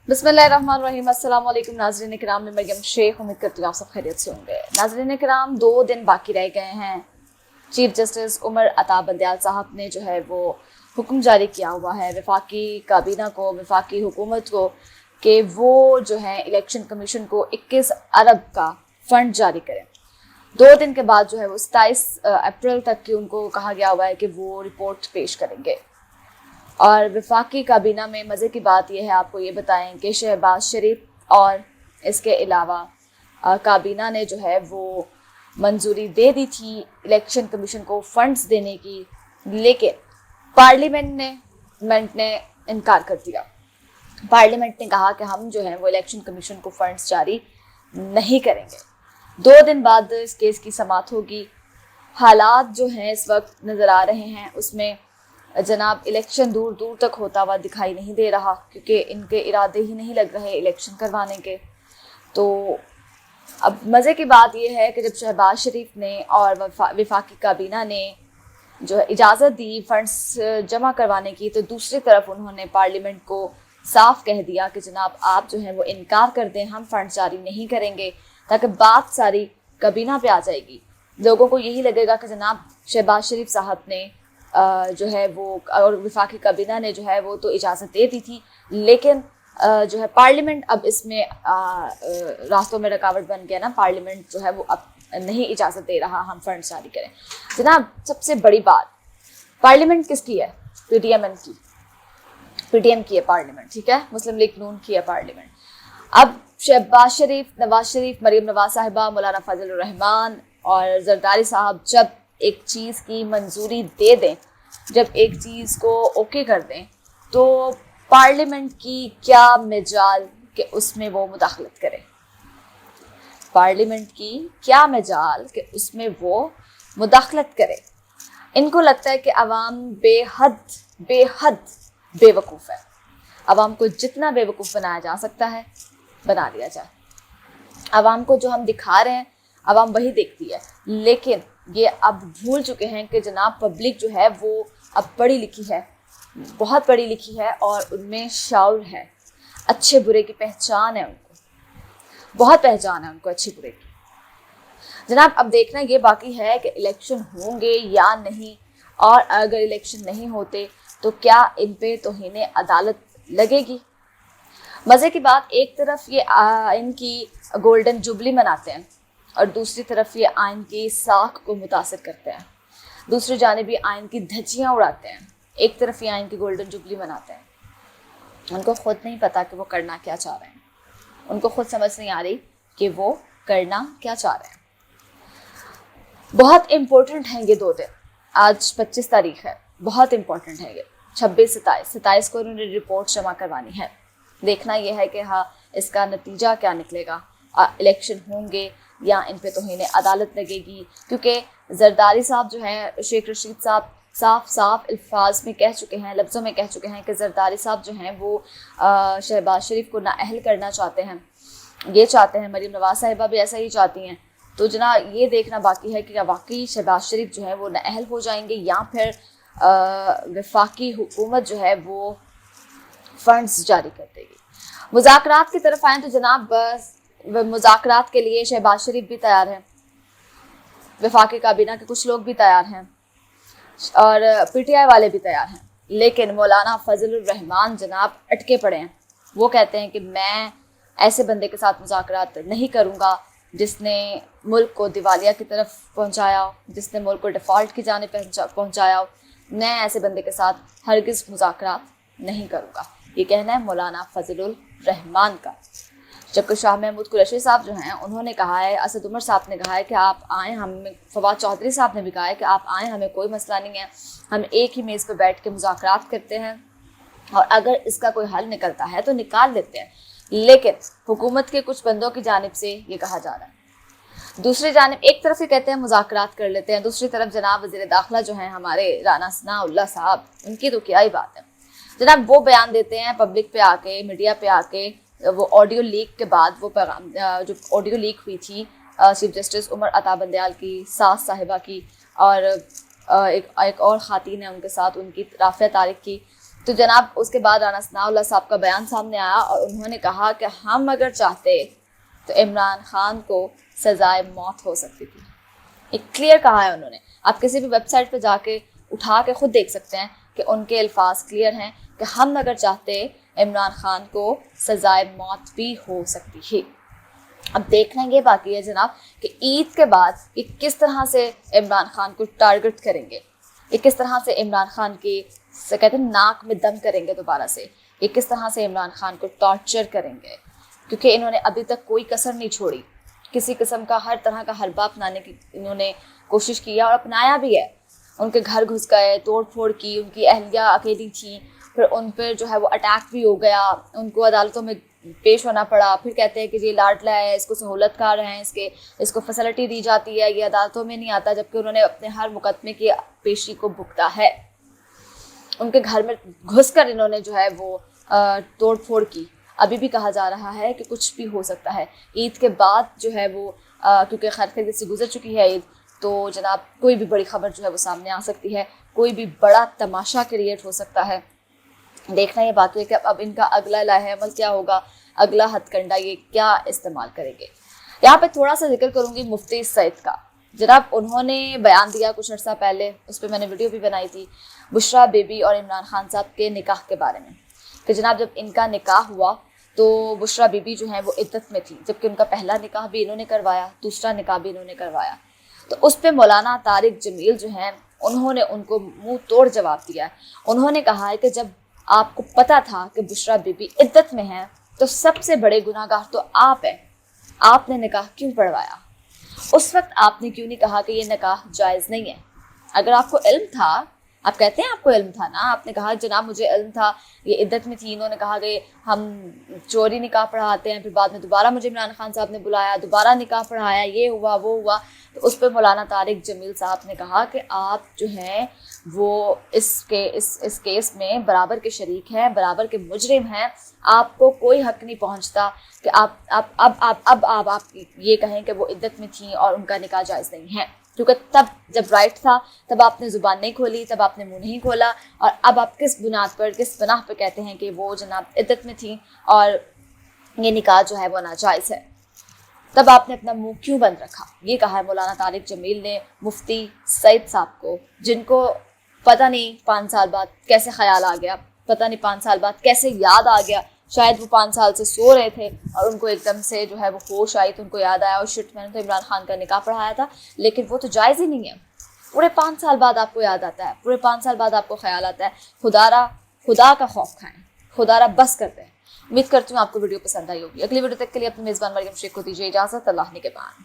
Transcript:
बिस्मिल्लाहिर्रहमानिर्रहीम। अस्सलाम वालेकुम नाज़रीन किराम, मैं मरियम शेख उम्मीद करती हूँ आप सब खैरियत से होंगे। नाज़रीन किराम, 2 दिन बाकी रह गए हैं। चीफ जस्टिस उमर अता बंदयाल साहब ने जो है वो हुक्म जारी किया हुआ है वफाकी काबीना को, वफाकी हुकूमत को, कि वो जो है इलेक्शन कमीशन को 21 अरब का फ़ंड जारी करें। 2 दिन के बाद जो है वो 27 अप्रैल तक की उनको कहा गया हुआ है कि वो रिपोर्ट पेश करेंगे। और वफाकी काबीना में मज़े की बात यह है, आपको ये बताएं कि शहबाज शरीफ और इसके अलावा काबीना ने जो है वो मंजूरी दे दी थी इलेक्शन कमीशन को फ़ंड्स देने की, लेकिन पार्लियामेंट ने इनकार कर दिया। पार्लियामेंट ने कहा कि हम जो है वो इलेक्शन कमीशन को फ़ंड्स जारी नहीं करेंगे। 2 दिन बाद इस केस की समाअत होगी। हालात जो हैं इस वक्त नज़र आ रहे हैं उसमें जनाब इलेक्शन दूर दूर तक होता हुआ दिखाई नहीं दे रहा, क्योंकि इनके इरादे ही नहीं लग रहे इलेक्शन करवाने के। तो अब मज़े की बात यह है कि जब शहबाज शरीफ ने और वफाकी काबीना ने जो इजाज़त दी फंड्स जमा करवाने की, तो दूसरी तरफ उन्होंने पार्लियामेंट को साफ कह दिया कि जनाब आप जो है वो इनकार कर दें, हम फंड्स जारी नहीं करेंगे, ताकि बात सारी काबीना पे आ जाएगी। लोगों को यही लगेगा कि जनाब शहबाज शरीफ साहब ने जो है वो और वफाकी काबीना ने जो है वो तो इजाज़त दे दी थी, लेकिन जो है पार्लियामेंट अब इसमें रास्तों में रुकावट बन गया ना। पार्लियामेंट जो है वो अब नहीं इजाज़त दे रहा हम फंड जारी करें। जनाब सबसे बड़ी बात, पार्लियामेंट किसकी है? पीटीएम की है पार्लियामेंट, ठीक है, मुस्लिम लीग नून की है पार्लियामेंट। अब शहबाज शरीफ, नवाज शरीफ, मरीम नवाज साहिबा, मौलाना फजल रहमान और जरदारी साहब जब एक चीज़ की मंजूरी दे दें, जब एक चीज़ को ओके कर दें, तो पार्लियामेंट की क्या मजाल कि उसमें वो मुदाखलत करे? पार्लियामेंट की क्या मजाल कि उसमें वो मुदाखलत करे? इनको लगता है कि अवाम बेहद बेवकूफ़ है। अवाम को जितना बेवकूफ़ बनाया जा सकता है बना दिया जाए। अवाम को जो हम दिखा रहे हैं अवाम वही देखती है, लेकिन ये अब भूल चुके हैं कि जनाब पब्लिक जो है वो अब पढ़ी लिखी है, बहुत पढ़ी लिखी है, और उनमें शौर है, अच्छे बुरे की पहचान है, उनको बहुत पहचान है उनको अच्छे बुरे की। जनाब अब देखना ये बाकी है कि इलेक्शन होंगे या नहीं, और अगर इलेक्शन नहीं होते तो क्या इन पे तौहीन अदालत लगेगी। मज़े की बात, एक तरफ ये इनकी गोल्डन जुबली मनाते हैं और दूसरी तरफ ये आइन की साख को मुतासिर करते हैं, दूसरी जानिब ये आइन की धज्जियाँ उड़ाते हैं। एक तरफ ये आइन की गोल्डन जुबली मनाते हैं, उनको खुद नहीं पता कि वो करना क्या चाह रहे हैं, उनको खुद समझ नहीं आ रही कि वो करना क्या चाह रहे हैं। बहुत इम्पोर्टेंट हैं ये 2 दिन। आज 25 तारीख है, बहुत इम्पोर्टेंट है ये। 26, 27 को उन्होंने रिपोर्ट जमा करवानी है। देखना यह है कि हाँ इसका नतीजा क्या निकलेगा, इलेक्शन होंगे या इन पे तौहीन अदालत लगेगी। क्योंकि जरदारी साहब जो हैं, शेख रशीद साहब साफ अल्फाज में कह चुके हैं, लफ्ज़ों में कह चुके हैं कि जरदारी साहब जो हैं वो शहबाज शरीफ को नाअहल करना चाहते हैं। ये चाहते हैं, मरीम नवाज साहिबा भी ऐसा ही चाहती हैं। तो जना ये देखना बाकी है कि वाकई शहबाज शरीफ जो है वो नाअहल हो जाएंगे या फिर वफाकी हुकूमत जो है वो फंड्स जारी कर देगी। मुज़ाकरात की तरफ आएँ तो जनाब मुज़ाकरात के लिए शहबाज शरीफ भी तैयार हैं, वफाकी काबीना के कुछ लोग भी तैयार हैं और पीटीआई वाले भी तैयार हैं, लेकिन मौलाना फजल रहमान जनाब अटके पड़े हैं। वो कहते हैं कि मैं ऐसे बंदे के साथ मुज़ाकरात नहीं करूँगा जिसने मुल्क को दिवालिया की तरफ पहुँचाया हो, जिसने मुल्क को डिफ़ॉल्ट की जानिब पहुँचाया हो। मैं ऐसे बंदे के साथ हरगिज़ मुज़ाकरात नहीं करूँगा, ये कहना है मौलाना फजल रहमान का। जबकि शाह महमूद कुरैशी साहब जो हैं उन्होंने कहा है, असद उमर साहब ने कहा है कि आप आएँ, हमें फवाद चौधरी साहब ने भी कहा है कि आप आएँ, हमें कोई मसला नहीं है, हम एक ही मेज़ पर बैठ के मुज़ाकरात करते हैं और अगर इसका कोई हल निकलता है तो निकाल लेते हैं। लेकिन हुकूमत के कुछ बंदों की जानिब से ये कहा जा रहा है। दूसरी जानिब एक तरफ ये कहते हैं मुज़ाकरात कर लेते हैं, दूसरी तरफ जनाब वज़ीर दाखिला जो हैं हमारे राना सनाउल्लाह साहब, उनकी तो क्या ही बात है। जनाब वो बयान देते हैं पब्लिक पे आके, मीडिया पे आके, वो ऑडियो लीक के बाद, वो पैगाम जो ऑडियो लीक हुई थी चीफ जस्टिस उमर अता बंदयाल की सास साहिबा की और एक और ख़ातीन है उनके साथ, उनकी राफिया तारिक की, تو جناب اس کے بعد رانا ثناء اللہ صاحب کا بیان سامنے آیا اور انہوں نے کہا کہ ہم اگر چاہتے تو عمران خان کو سزائے موت ہو سکتی تھی. ایک کلیئر کہا ہے انہوں نے. آپ کسی بھی ویب سائٹ پہ جا کے اٹھا کے خود دیکھ سکتے ہیں کہ ان کے الفاظ کلیئر ہیں کہ ہم اگر چاہتے عمران خان کو سزائے موت بھی ہو سکتی ہے. اب دیکھنا یہ باقی ہے جناب کہ عید کے بعد یہ کس طرح سے عمران خان کو ٹارگٹ کریں گے, یہ کس طرح سے عمران خان کی کہتے ہیں ناک میں دم کریں گے دوبارہ سے, یہ کس طرح سے عمران خان کو ٹارچر کریں گے, کیونکہ انہوں نے ابھی تک کوئی کسر نہیں چھوڑی. کسی قسم کا ہر طرح کا حربہ اپنانے کی انہوں نے کوشش کی اور اپنایا بھی ہے. ان کے گھر گھس گئے, توڑ پھوڑ کی, ان کی اہلیہ اکیلی تھیں, پھر ان پہ جو ہے وہ اٹیک بھی ہو گیا, ان کو عدالتوں میں پیش ہونا پڑا. پھر کہتے ہیں کہ یہ لاڈلا ہے, اس کو سہولت کار ہیں, اس کو فیسلٹی دی جاتی ہے, یہ عدالتوں میں نہیں آتا, جبکہ انہوں نے اپنے ہر مقدمے کی پیشی کو بھگتا ہے. ان کے گھر میں گھس کر انہوں نے جو ہے وہ توڑ پھوڑ کی. ابھی بھی کہا جا رہا ہے کہ کچھ بھی ہو سکتا ہے. عید کے بعد جو ہے وہ کیونکہ خیر خیریت سے گزر چکی ہے عید, تو جناب کوئی بھی بڑی خبر جو ہے وہ سامنے آ سکتی ہے, کوئی بھی بڑا تماشا کریٹ ہو سکتا ہے. دیکھنا یہ باقی ہے کہ اب ان کا اگلا لاہ عمل کیا ہوگا, اگلا ہتھ کنڈا یہ کیا استعمال کریں گے. یہاں پہ تھوڑا سا ذکر کروں گی مفتی سعید کا. جناب انہوں نے بیان دیا کچھ عرصہ پہلے, اس پہ میں نے ویڈیو بھی بنائی تھی, بشریٰ بی بی اور عمران خان صاحب کے نکاح کے بارے میں, کہ جناب جب ان کا نکاح ہوا تو بشریٰ بی بی جو ہیں وہ عدت میں تھی, جبکہ ان کا پہلا نکاح بھی انہوں نے کروایا, دوسرا نکاح بھی انہوں نے کروایا. تو اس پہ مولانا طارق جمیل جو ہیں انہوں نے ان کو منہ توڑ جواب دیا ہے. انہوں نے کہا ہے کہ جب آپ کو پتا تھا کہ بشریٰ بی بی عدت میں ہیں تو سب سے بڑے گناہ گار تو آپ ہیں, آپ نے نکاح کیوں پڑھوایا؟ اس وقت آپ نے کیوں نہیں کہا کہ یہ نکاح جائز نہیں ہے؟ اگر آپ کو علم تھا, آپ کہتے ہیں آپ کو علم تھا نا, آپ نے کہا جناب مجھے علم تھا, یہ عدت میں تھی, انہوں نے کہا کہ ہم چوری نکاح پڑھاتے ہیں, پھر بعد میں دوبارہ مجھے عمران خان صاحب نے بلایا, دوبارہ نکاح پڑھایا, یہ ہوا وہ ہوا. تو اس پہ مولانا طارق جمیل صاحب نے کہا کہ آپ جو ہیں وہ اس کیس میں برابر کے شریک ہیں, برابر کے مجرم ہیں, آپ کو کوئی حق نہیں پہنچتا کہ آپ یہ کہیں کہ وہ عدت میں تھیں اور ان کا نکاح جائز نہیں ہے. کیونکہ تب جب رائٹ تھا تب آپ نے زبان نہیں کھولی, تب آپ نے منہ نہیں کھولا, اور اب آپ کس بنیاد پر, کس پناہ پہ کہتے ہیں کہ وہ جناب عدت میں تھیں اور یہ نکاح جو ہے وہ ناجائز ہے؟ تب آپ نے اپنا منہ کیوں بند رکھا؟ یہ کہا ہے مولانا طارق جمیل نے مفتی سعید صاحب کو, جن کو پتہ نہیں 5 سال بعد کیسے خیال آ گیا, پتہ نہیں 5 سال بعد کیسے یاد آ گیا. شاید وہ 5 سال سے سو رہے تھے اور ان کو ایک دم سے جو ہے وہ ہوش آئی, تو ان کو یاد آیا اور شٹ, میں نے تو عمران خان کا نکاح پڑھایا تھا, لیکن وہ تو جائز ہی نہیں ہے. پورے 5 سال بعد آپ کو یاد آتا ہے, پورے 5 سال بعد آپ کو خیال آتا ہے. خدا کا خوف کھائیں, خدا را بس کرتے ہیں. امید کرتی ہوں آپ کو ویڈیو پسند آئی ہوگی. اگلی ویڈیو تک کے لیے اپنی میزبان مریم شیخ کو دیجیے اجازت. اللہ نگہبان.